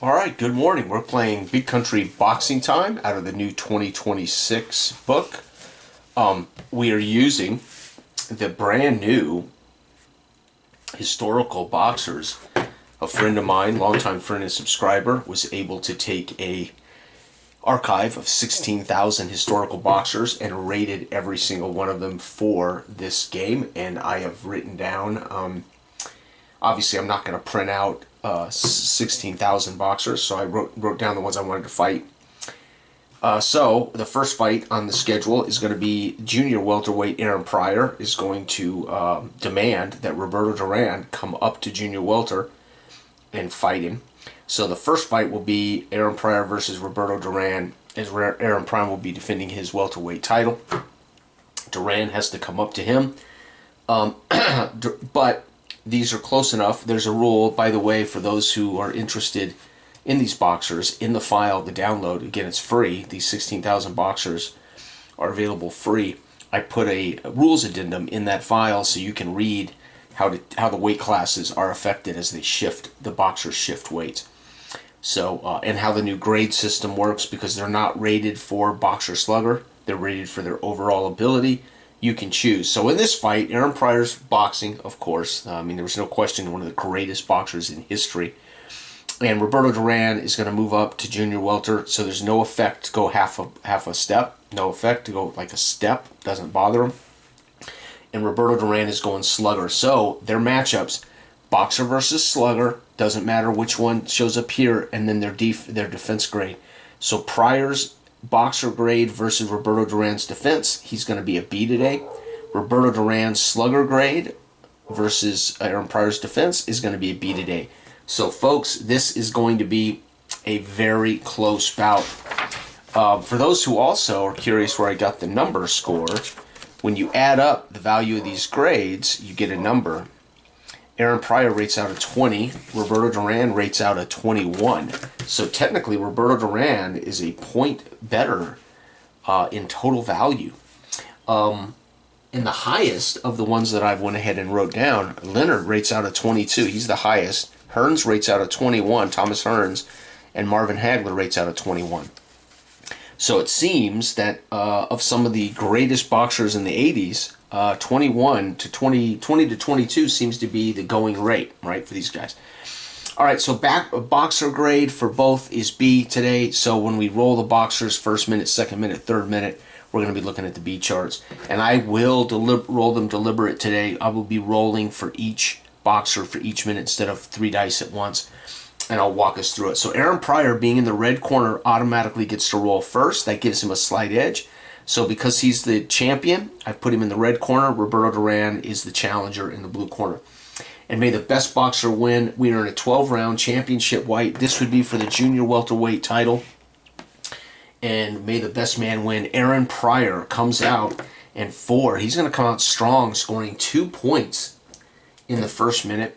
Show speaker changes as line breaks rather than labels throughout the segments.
All right, good morning. We're playing Big Country Boxing Time out of the new 2026 book. We are using the brand new historical boxers. A friend of mine, longtime friend and subscriber, was able to take a archive of 16,000 historical boxers and rated every single one of them for this game. And I have written down, obviously I'm not going to print out 16,000 boxers, so I wrote down the ones I wanted to fight. So the first fight on the schedule is going to be Junior Welterweight. Aaron Pryor is going to demand that Roberto Duran come up to Junior Welter and fight him. So the first fight will be Aaron Pryor versus Roberto Duran, as Aaron Pryor will be defending his welterweight title. Duran has to come up to him. But these are close enough. There's a rule, by the way, for those who are interested in these boxers. In the file, the download, again, it's free. These 16,000 boxers are available free. I put a rules addendum in that file so you can read how the weight classes are affected as they shift, the boxers shift weights. So, and how the new grade system works, because they're not rated for boxer slugger. They're rated for their overall ability. You can choose. So in this fight, Aaron Pryor's boxing, of course. I mean, there was no question, one of the greatest boxers in history. And Roberto Duran is going to move up to junior welter, so there's no effect to go half a step. No effect to go like a step. Doesn't bother him. And Roberto Duran is going slugger. So their matchups, boxer versus slugger, doesn't matter which one shows up here, and then their defense grade. So Pryor's boxer grade versus Roberto Duran's defense, he's going to be a B today. Roberto Duran's slugger grade versus Aaron Pryor's defense is going to be a B today. So folks, this is going to be a very close bout. For those who also are curious where I got the number score, when you add up the value of these grades, you get a number. Aaron Pryor rates out a 20. Roberto Duran rates out a 21. So technically, Roberto Duran is a point better in total value. In the highest of the ones that I've went ahead and wrote down, Leonard rates out a 22. He's the highest. Hearns rates out a 21. Thomas Hearns. And Marvin Hagler rates out a 21. So it seems that of some of the greatest boxers in the 80s, 21 to 20 to 22 seems to be the going rate, right, for these guys. All right, so boxer grade for both is B today. So when we roll the boxers, first minute, second minute, third minute, we're going to be looking at the B charts. And I will roll them deliberate today. I will be rolling for each boxer for each minute instead of 3 dice at once. And I'll walk us through it. So Aaron Pryor, being in the red corner, automatically gets to roll first. That gives him a slight edge. So because he's the champion, I put him in the red corner. Roberto Duran is the challenger in the blue corner. And may the best boxer win. We are in a 12-round championship fight. This would be for the junior welterweight title. And may the best man win. Aaron Pryor comes out and 4. He's going to come out strong, scoring 2 points in the first minute.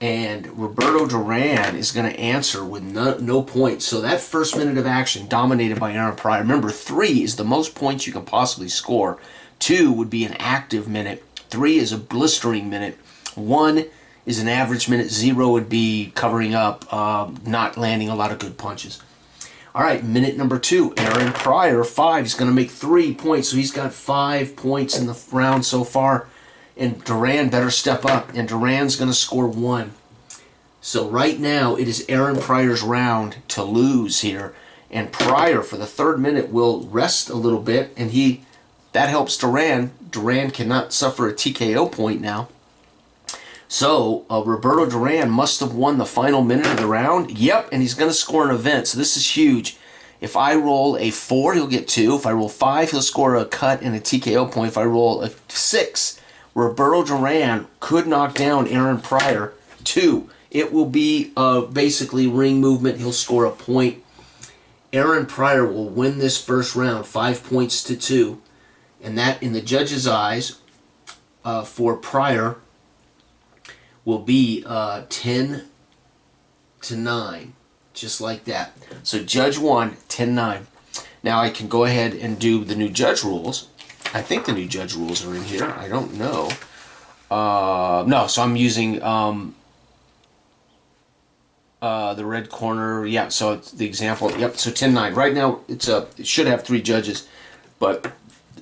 And Roberto Duran is going to answer with no points. So that first minute of action dominated by Aaron Pryor. Remember, 3 is the most points you can possibly score. 2 would be an active minute. 3 is a blistering minute. 1 is an average minute. 0 would be covering up, not landing a lot of good punches. All right, minute number 2. Aaron Pryor, 5. He's going to make 3 points. So he's got 5 points in the round so far. And Duran better step up, and Duran's going to score 1. So right now, it is Aaron Pryor's round to lose here. And Pryor, for the third minute, will rest a little bit, and that helps Duran. Duran cannot suffer a TKO point now. So Roberto Duran must have won the final minute of the round. Yep, and he's going to score an event, so this is huge. If I roll a 4, he'll get 2. If I roll 5, he'll score a cut and a TKO point. If I roll a 6... Roberto Duran could knock down Aaron Pryor. 2. It will be basically ring movement. He'll score a point. Aaron Pryor will win this first round, 5 points to 2. And that, in the judge's eyes, for Pryor, will be 10 to 9. Just like that. So judge 1, 10-9. Now I can go ahead and do the new judge rules. I think the new judge rules are in here. I don't know. No, so I'm using The red corner, yeah, so it's the example, yep, so 10-9. Right now, it should have 3 judges, but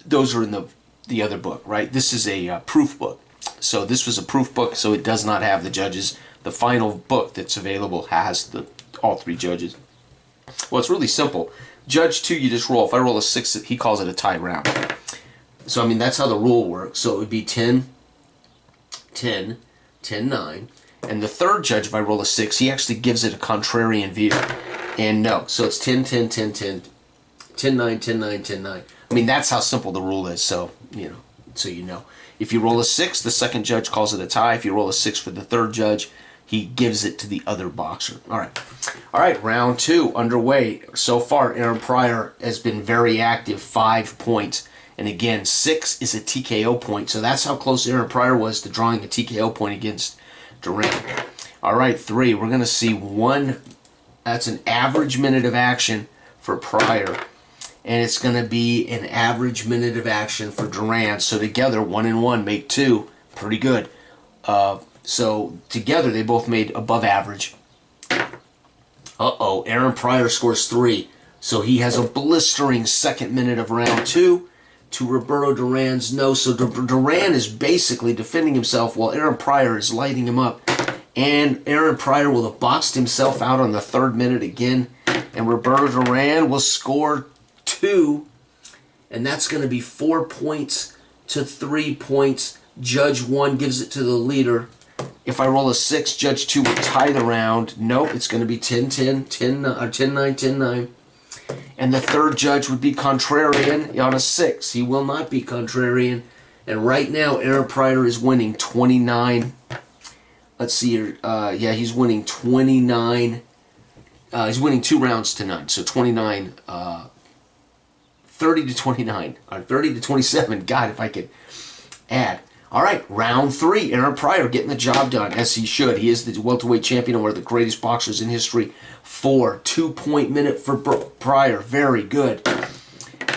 those are in the other book, right? This is a proof book. So this was a proof book, so it does not have the judges. The final book that's available has all 3 judges. Well, it's really simple. Judge 2, you just roll. If I roll a 6, he calls it a tie round. So, I mean, that's how the rule works. So it would be 10, 10, 10, 9. And the third judge, if I roll a 6, he actually gives it a contrarian view. And no, so it's 10, 10, 10, 10, 10, 9, 10, 9, 10, 9. I mean, that's how simple the rule is, so, you know. If you roll a 6, the second judge calls it a tie. If you roll a 6 for the third judge, he gives it to the other boxer. All right, round 2 underway. So far, Aaron Pryor has been very active, 5 points. And again, 6 is a TKO point, so that's how close Aaron Pryor was to drawing a TKO point against Duran. All right, 3. We're going to see 1. That's an average minute of action for Pryor. And it's going to be an average minute of action for Duran. So together, 1 and 1 make 2. Pretty good. So together, they both made above average. Uh-oh, Aaron Pryor scores 3. So he has a blistering second minute of round 2 to Roberto Duran's no. So Duran is basically defending himself while Aaron Pryor is lighting him up. And Aaron Pryor will have boxed himself out on the 3rd minute again. And Roberto Duran will score 2. And that's going to be 4 points to 3 points. Judge 1 gives it to the leader. If I roll a 6, Judge 2 will tie the round. Nope, it's going to be 10-10, 10-9, 10-9. And the third judge would be contrarian on a 6. He will not be contrarian. And right now, Aaron Pryor is winning 29. Let's see here. Yeah, he's winning 29. He's winning 2 rounds to none. So 29, 30 to 29. Or 30 to 27. God, if I could add. All right, round 3. Aaron Pryor getting the job done, as he should. He is the welterweight champion and one of the greatest boxers in history. 4, 2-point minute for Pryor. Very good.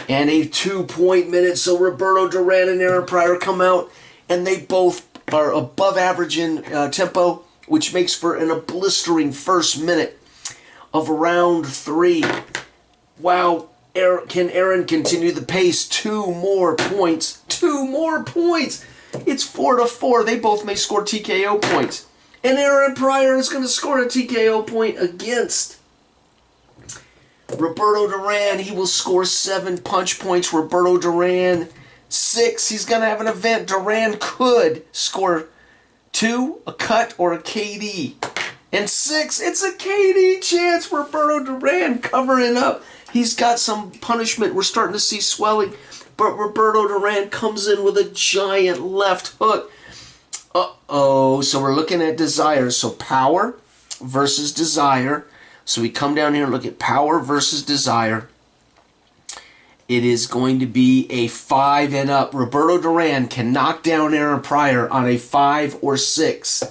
And a 2-point minute. So Roberto Duran and Aaron Pryor come out, and they both are above average in tempo, which makes for a blistering first minute of round 3. Wow. Can Aaron continue the pace? 2 more points. 2 more points. It's 4-4. They both may score TKO points. And Aaron Pryor is going to score a TKO point against Roberto Duran. He will score 7 punch points. Roberto Duran, 6. He's going to have an event. Duran could score 2, a cut, or a KD. And 6, it's a KD chance. Roberto Duran covering up. He's got some punishment. We're starting to see swelling. But Roberto Duran comes in with a giant left hook. Uh-oh. So we're looking at desire. So power versus desire. So we come down here and look at power versus desire. It is going to be a 5 and up. Roberto Duran can knock down Aaron Pryor on a 5 or 6.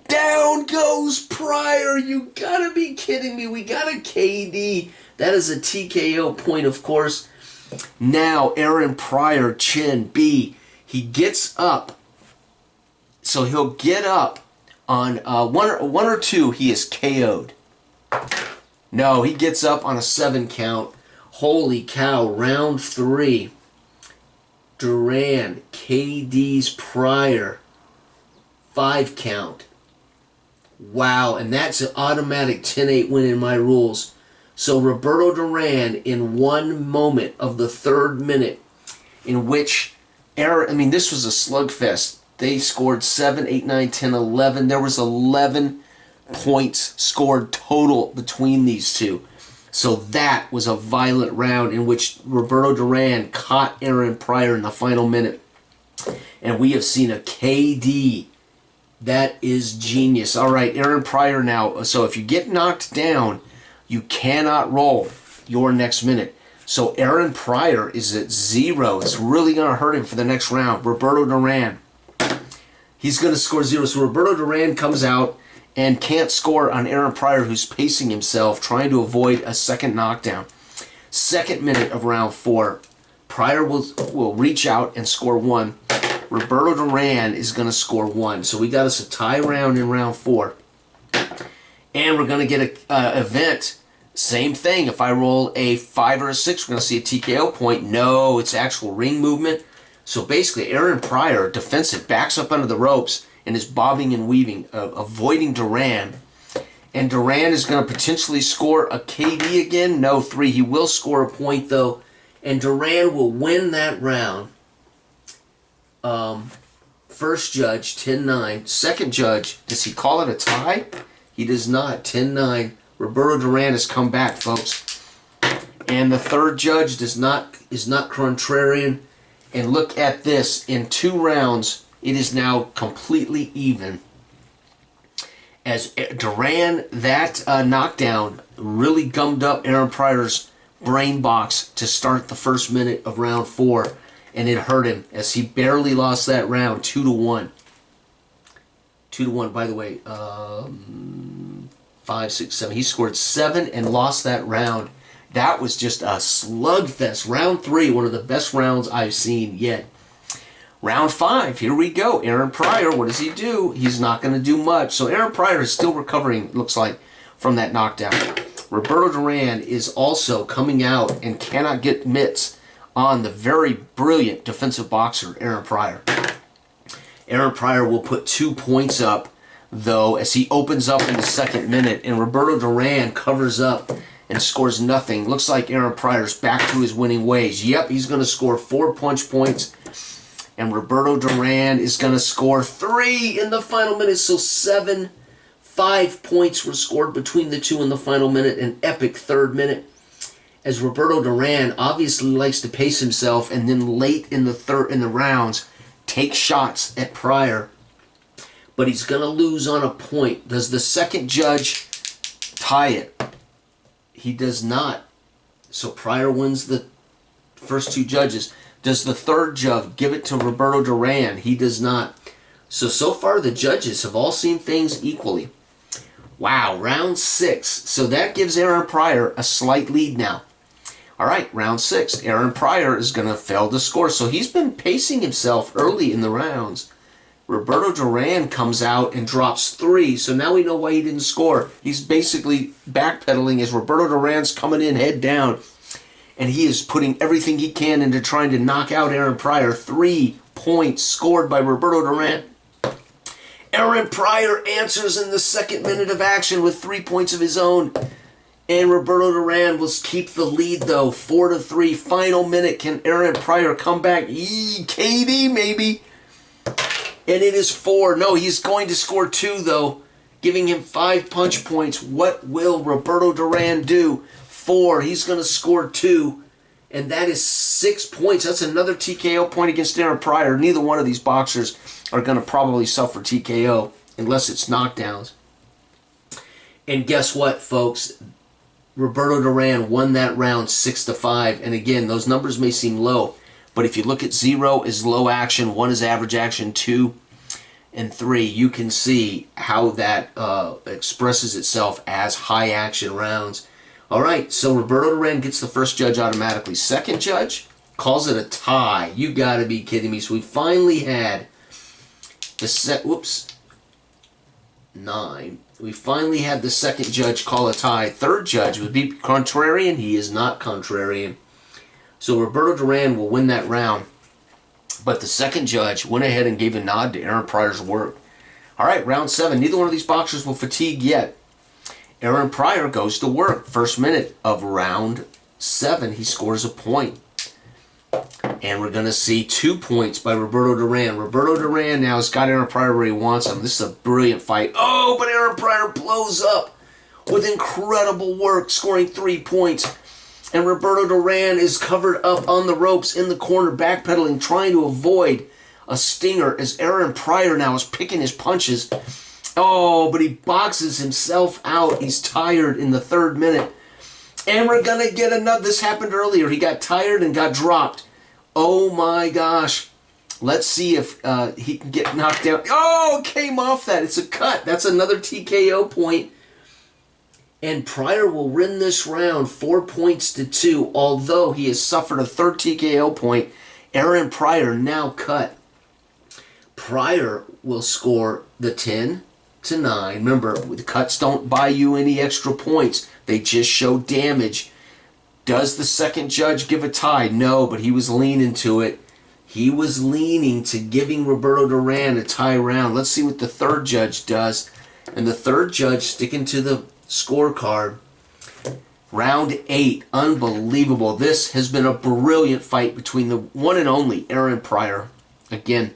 Down goes Pryor. You gotta be kidding me. We got a KD. That is a TKO point, of course. Now, Aaron Pryor, chin, B. He gets up. So he'll get up on 1 or 2. He is KO'd. No, he gets up on a 7 count. Holy cow, round 3. Duran, KD's Pryor. 5 count. Wow, and that's an automatic 10-8 win in my rules. So Roberto Duran, in 1 moment of the 3rd minute, in which this was a slugfest. They scored 7, 8, 9, 10, 11. There was 11 points scored total between these two. So that was a violent round in which Roberto Duran caught Aaron Pryor in the final minute. And we have seen a KD. That is genius. All right, Aaron Pryor now. So if you get knocked down, you cannot roll your next minute. So Aaron Pryor is at 0. It's really going to hurt him for the next round. Roberto Duran, he's going to score 0. So Roberto Duran comes out and can't score on Aaron Pryor, who's pacing himself, trying to avoid a second knockdown. 2nd minute of round 4. Pryor will reach out and score 1. Roberto Duran is going to score 1. So we got us a tie round in round 4. And we're going to get a event. Same thing. If I roll a 5 or a 6, we're going to see a TKO point. No, it's actual ring movement. So basically, Aaron Pryor, defensive, backs up under the ropes and is bobbing and weaving, avoiding Duran. And Duran is going to potentially score a KD again. No, 3. He will score a point, though. And Duran will win that round. First judge, 10-9. Second judge, does he call it a tie? He does not. 10-9. Roberto Duran has come back, folks. And the third judge is not contrarian. And look at this. In 2 rounds, it is now completely even. As Duran, that knockdown really gummed up Aaron Pryor's brain box to start the first minute of round 4. And it hurt him as he barely lost that round, 2-1. 2-1, by the way. 5, 6, 7. He scored 7 and lost that round. That was just a slugfest. Round 3, one of the best rounds I've seen yet. Round 5, here we go. Aaron Pryor, what does he do? He's not going to do much. So Aaron Pryor is still recovering, looks like, from that knockdown. Roberto Duran is also coming out and cannot get mitts on the very brilliant defensive boxer, Aaron Pryor. Aaron Pryor will put 2 points up, though, as he opens up in the second minute, and Roberto Duran covers up and scores nothing. Looks like Aaron Pryor's back to his winning ways. Yep, he's going to score 4 punch points, and Roberto Duran is going to score 3 in the final minute. So 5 points were scored between the two in the final minute, an epic third minute. As Roberto Duran obviously likes to pace himself, and then late in the rounds, take shots at Pryor. But he's going to lose on a point. Does the second judge tie it? He does not. So Pryor wins the first 2 judges. Does the third judge give it to Roberto Duran? He does not. So far the judges have all seen things equally. Wow, round 6. So that gives Aaron Pryor a slight lead now. All right, round 6. Aaron Pryor is going to fail to score. So he's been pacing himself early in the rounds. Roberto Duran comes out and drops 3. So now we know why he didn't score. He's basically backpedaling as Roberto Duran's coming in head down. And he is putting everything he can into trying to knock out Aaron Pryor. 3 points scored by Roberto Duran. Aaron Pryor answers in the second minute of action with 3 points of his own. And Roberto Duran will keep the lead, though. 4-3. Final minute. Can Aaron Pryor come back? KD, maybe. And it is 4. No, he's going to score 2, though, giving him 5 punch points. What will Roberto Duran do? 4. He's going to score 2. And that is 6 points. That's another TKO point against Aaron Pryor. Neither one of these boxers are going to probably suffer TKO unless it's knockdowns. And guess what, folks? Roberto Duran won that round 6-5. And again, those numbers may seem low, but if you look at 0 is low action, 1 is average action, 2 and 3, you can see how that expresses itself as high action rounds. All right, so Roberto Duran gets the first judge automatically. Second judge calls it a tie. You got to be kidding me. So we finally had the 9. We finally had the second judge call a tie. Third judge would be contrarian. He is not contrarian. So Roberto Duran will win that round. But the second judge went ahead and gave a nod to Aaron Pryor's work. All right, round 7. Neither one of these boxers will fatigue yet. Aaron Pryor goes to work. First minute of round 7, he scores a point. And we're going to see 2 points by Roberto Duran. Roberto Duran now has got Aaron Pryor where he wants him. This is a brilliant fight. Oh, but Aaron Pryor blows up with incredible work, scoring 3 points. And Roberto Duran is covered up on the ropes in the corner, backpedaling, trying to avoid a stinger as Aaron Pryor now is picking his punches. Oh, but he boxes himself out. He's tired in the 3rd minute. And we're going to get another. This happened earlier. He got tired and got dropped. Oh my gosh. Let's see if he can get knocked down. Oh, came off that. It's a cut. That's another TKO point. And Pryor will win this round 4 points to 2. Although he has suffered a 3rd TKO point, Aaron Pryor now cut. Pryor will score the 10, 8-9. Remember, the cuts don't buy you any extra points. They just show damage. Does the second judge give a tie? No, but he was leaning to it. He was leaning to giving Roberto Duran a tie round. Let's see what the third judge does. And the third judge, sticking to the scorecard, round 8. Unbelievable. This has been a brilliant fight between the one and only Aaron Pryor. Again,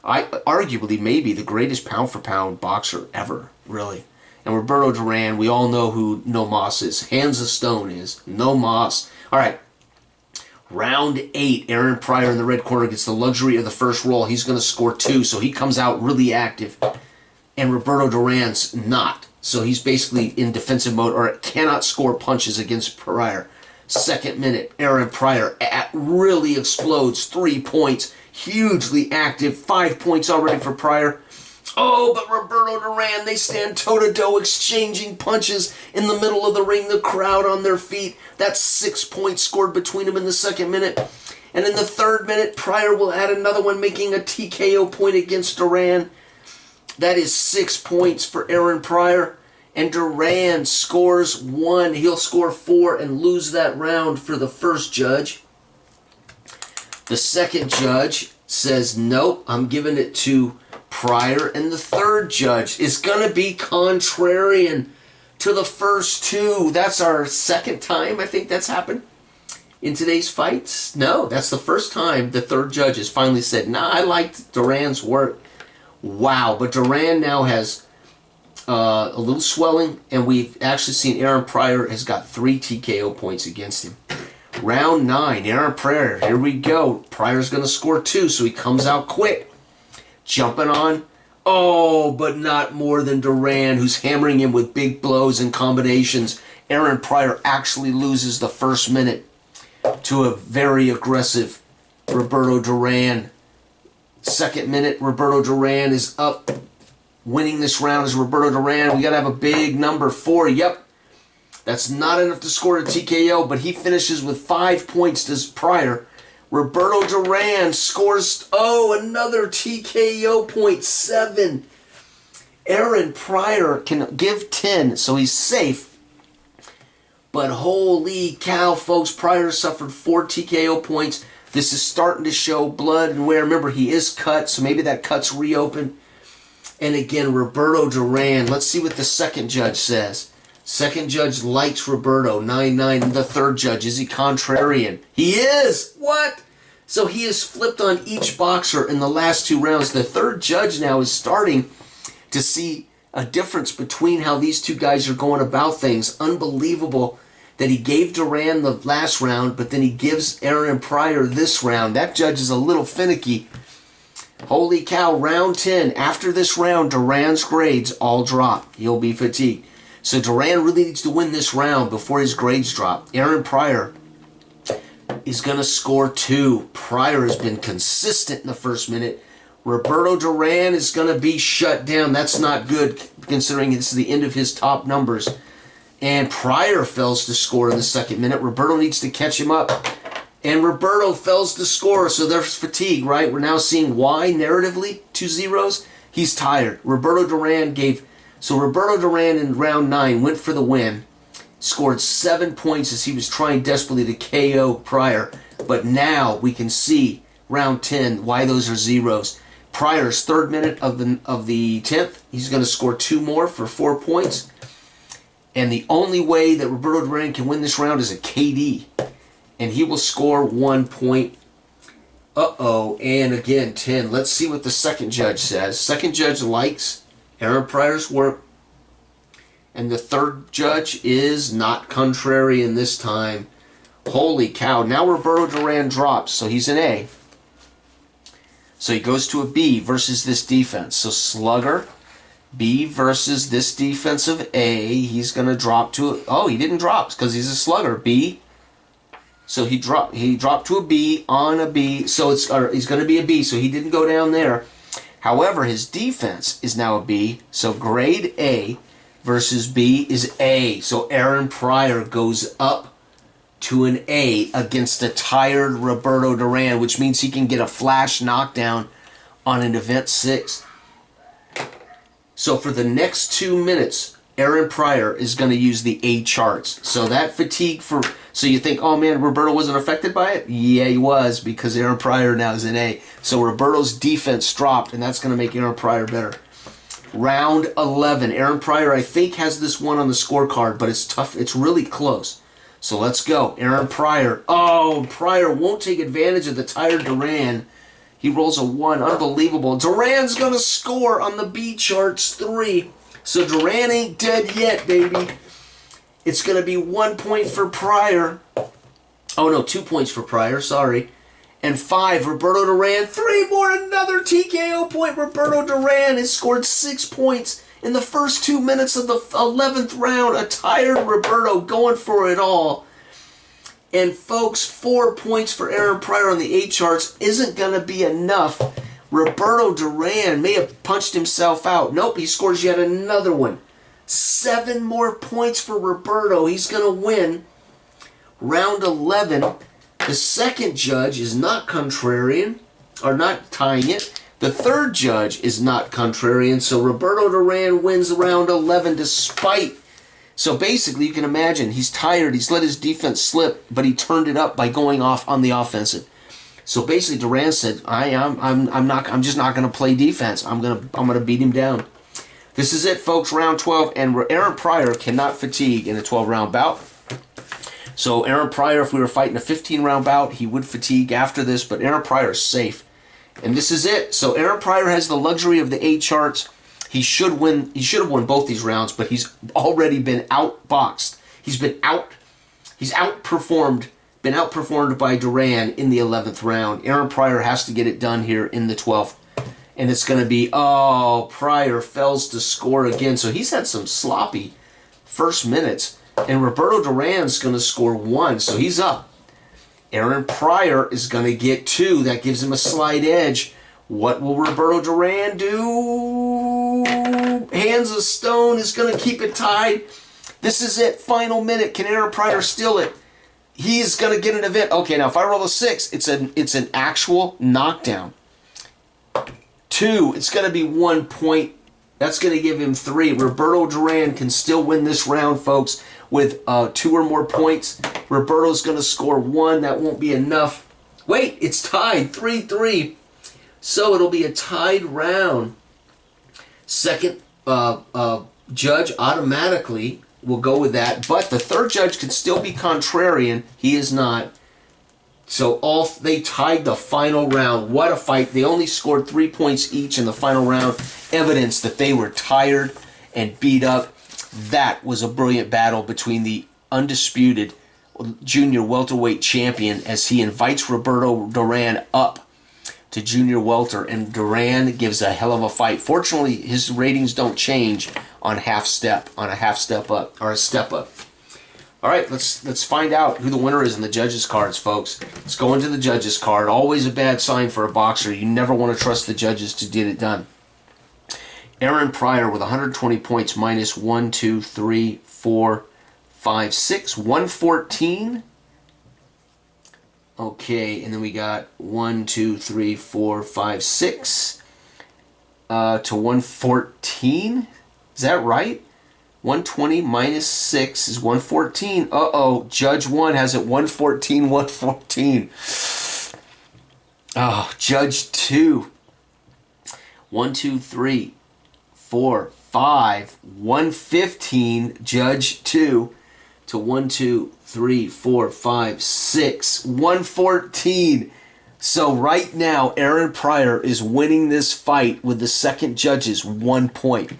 arguably maybe the greatest pound-for-pound boxer ever, really. And Roberto Duran, we all know who No Mas is. Hands of Stone is. No Mas. All right. Round 8. Aaron Pryor in the red corner gets the luxury of the first roll. He's going to score 2, so he comes out really active. And Roberto Duran's not. So he's basically in defensive mode or cannot score punches against Pryor. Second minute, Aaron Pryor really explodes. 3 points. Hugely active. 5 points already for Pryor. Oh, but Roberto Duran, they stand toe-to-toe exchanging punches in the middle of the ring, the crowd on their feet. That's 6 points scored between them in the second minute. And in the third minute, Pryor will add another one, making a TKO point against Duran. That is 6 points for Aaron Pryor. And Duran scores 1. He'll score 4 and lose that round for the first judge. The second judge says, nope, I'm giving it to Pryor. And the third judge is going to be contrarian to the first 2. That's our second time I think that's happened in today's fights. No, that's the first time the third judge has finally said, nah, I liked Duran's work. Wow, but Duran now has a little swelling, and we've actually seen Aaron Pryor has got 3 TKO points against him. Round 9, Aaron Pryor, here we go. Pryor's going to score 2, so he comes out quick. Jumping on. Oh, but not more than Duran, who's hammering him with big blows and combinations. Aaron Pryor actually loses the first minute to a very aggressive Roberto Duran. Second minute, Roberto Duran is up. Winning this round is Roberto Duran. We got to have a big number 4. Yep. That's not enough to score a TKO, but he finishes with 5 points to Pryor. Roberto Duran scores, another TKO point, 7. Aaron Pryor can give 10, so he's safe. But holy cow, folks, Pryor suffered 4 TKO points. This is starting to show blood and wear. Remember, he is cut, so maybe that cut's reopened. And again, Roberto Duran. Let's see what the second judge says. Second judge likes Roberto, 9-9. The third judge, is he contrarian? He is! What? So he has flipped on each boxer in the last 2 rounds. The third judge now is starting to see a difference between how these two guys are going about things. Unbelievable that he gave Duran the last round, but then he gives Aaron Pryor this round. That judge is a little finicky. Holy cow, round 10. After this round, Duran's grades all drop. He'll be fatigued. So Duran really needs to win this round before his grades drop. Aaron Pryor is going to score 2. Pryor has been consistent in the first minute. Roberto Duran is going to be shut down. That's not good considering it's the end of his top numbers. And Pryor fails to score in the second minute. Roberto needs to catch him up. And Roberto fails to score, so there's fatigue, right? We're now seeing why narratively 2 zeros. He's tired. Roberto Duran in round 9 went for the win. Scored 7 points as he was trying desperately to KO Pryor. But now we can see round 10 why those are zeros. Pryor's third minute of the 10th, he's going to score 2 more for 4 points. And the only way that Roberto Duran can win this round is a KD. And he will score 1 point. And again, 10. Let's see what the second judge says. Second judge likes Aaron Pryor's work. And the third judge is not contrarian this time. Holy cow. Now Roberto Duran drops, so he's an A. So he goes to a B versus this defense. So slugger, B versus this defensive A. He's going to drop to he didn't drop because he's a slugger. B. So he dropped to a B on a B. So he's going to be a B. So he didn't go down there. However, his defense is now a B. So grade A versus B is A. So Aaron Pryor goes up to an A against a tired Roberto Duran, which means he can get a flash knockdown on an event 6. So for the next 2 minutes, Aaron Pryor is going to use the A charts. So that fatigue so you think, oh man, Roberto wasn't affected by it? Yeah, he was, because Aaron Pryor now is in A. So Roberto's defense dropped, and that's going to make Aaron Pryor better. Round 11. Aaron Pryor, I think, has this one on the scorecard, but it's tough. It's really close. So let's go. Aaron Pryor. Oh, Pryor won't take advantage of the tired Duran. He rolls a 1. Unbelievable. Duran's going to score on the B charts 3. So Duran ain't dead yet, baby. It's going to be 1 point for Pryor. Oh, no, 2 points for Pryor. Sorry. And 5, Roberto Duran. 3 more, another TKO point. Roberto Duran has scored 6 points in the first 2 minutes of the 11th round. A tired Roberto going for it all. And folks, 4 points for Aaron Pryor on the A charts isn't going to be enough. Roberto Duran may have punched himself out. Nope, he scores yet another one. 7 more points for Roberto. He's going to win round 11. The second judge is not contrarian, or not tying it. The third judge is not contrarian, so Roberto Duran wins round 11 despite. So basically, you can imagine, he's tired, he's let his defense slip, but he turned it up by going off on the offensive. So basically, Duran said, I'm just not going to play defense. I'm gonna beat him down. This is it, folks, round 12, and Aaron Pryor cannot fatigue in a 12-round bout. So Aaron Pryor, if we were fighting a 15-round bout, he would fatigue after this, but Aaron Pryor is safe. And this is it. So Aaron Pryor has the luxury of the A charts. He should win. He should have won both these rounds, but he's already been outboxed. He's outperformed by Duran in the 11th round. Aaron Pryor has to get it done here in the 12th. And it's going to be, oh, Pryor fails to score again. So he's had some sloppy first minutes. And Roberto Duran's going to score 1, so he's up. Aaron Pryor is going to get 2. That gives him a slight edge. What will Roberto Duran do? Hands of stone is going to keep it tied. This is it. Final minute. Can Aaron Pryor steal it? He's going to get an event. Okay, now if I roll a 6, it's an actual knockdown. 2, it's going to be 1 point. That's going to give him 3. Roberto Duran can still win this round, folks, with 2 or more points. Roberto's going to score 1. That won't be enough. Wait, it's tied. 3-3. So it'll be a tied round. Second judge automatically will go with that. But the third judge can still be contrarian. He is not. So they tied the final round. What a fight. They only scored 3 points each in the final round. Evidence that they were tired and beat up. That was a brilliant battle between the undisputed junior welterweight champion as he invites Roberto Duran up to junior welter, and Duran gives a hell of a fight. Fortunately, his ratings don't change on a step up. All right, let's find out who the winner is in the judges' cards, folks. Let's go into the judges' card. Always a bad sign for a boxer. You never want to trust the judges to get it done. Aaron Pryor with 120 points minus 1, 2, 3, 4, 5, 6, 114. Okay, and then we got 1, 2, 3, 4, 5, 6 to 114. Is that right? 120 minus 6 is 114. Uh-oh, Judge 1 has it 114, 114. Oh, Judge 2. 1, 2, 3, 4, 5, 115. Judge 2 to 1, 2, 3, 4, 5, 6, 114. So right now, Aaron Pryor is winning this fight with the second judge's 1 point.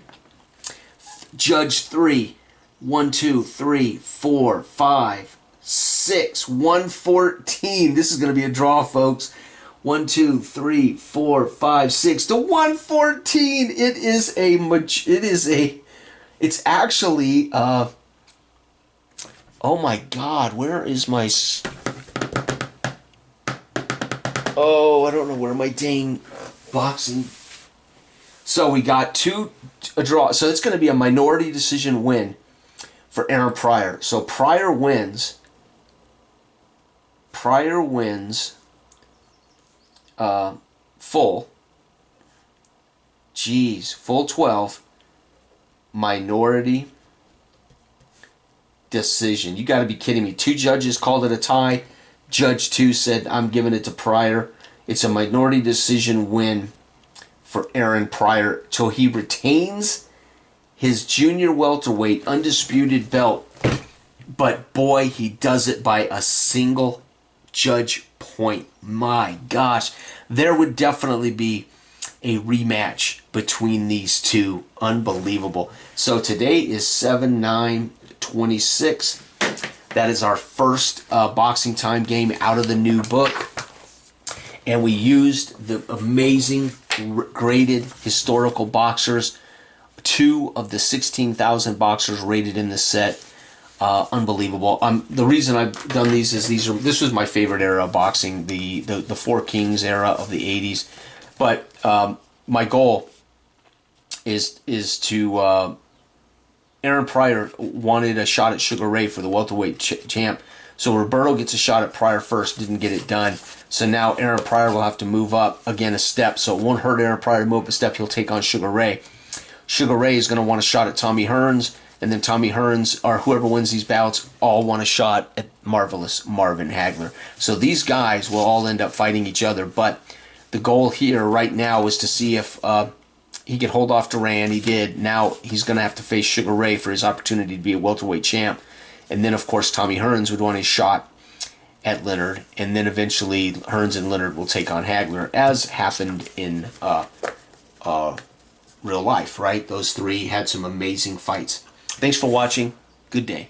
Judge 3, 1, 2, 3, 4, 5, 6, 114. This is going to be a draw, folks. 1, 2, 3, 4, 5, 6 to 114. It's actually, oh my God, where is my, oh, I don't know where my dang boxing. So we got a draw. So it's going to be a minority decision win for Aaron Pryor. So Pryor wins. Full. Jeez, full 12. minority decision. You got to be kidding me. 2 judges called it a tie. Judge 2 said, I'm giving it to Pryor. It's a minority decision win for Aaron Pryor till he retains his junior welterweight undisputed belt. But boy, he does it by a single judge point. My gosh, there would definitely be a rematch between these two. Unbelievable. So today is 7/9/26. That is our first Boxing Time game out of the new book. And we used the amazing graded historical boxers. 2 of the 16,000 boxers rated in this set. Unbelievable. The reason I've done these is this was my favorite era of boxing, the Four Kings era of the 80s. But my goal is to Aaron Pryor wanted a shot at Sugar Ray for the welterweight champ. So Roberto gets a shot at Pryor first, didn't get it done. So now Aaron Pryor will have to move up again a step. So it won't hurt Aaron Pryor to move up a step. He'll take on Sugar Ray. Sugar Ray is going to want a shot at Tommy Hearns. And then Tommy Hearns, or whoever wins these bouts, all want a shot at Marvelous Marvin Hagler. So these guys will all end up fighting each other. But the goal here right now is to see if he could hold off Duran. He did. Now he's going to have to face Sugar Ray for his opportunity to be a welterweight champ. And then, of course, Tommy Hearns would want a shot at Leonard. And then eventually Hearns and Leonard will take on Hagler, as happened in real life, right? Those 3 had some amazing fights. Thanks for watching. Good day.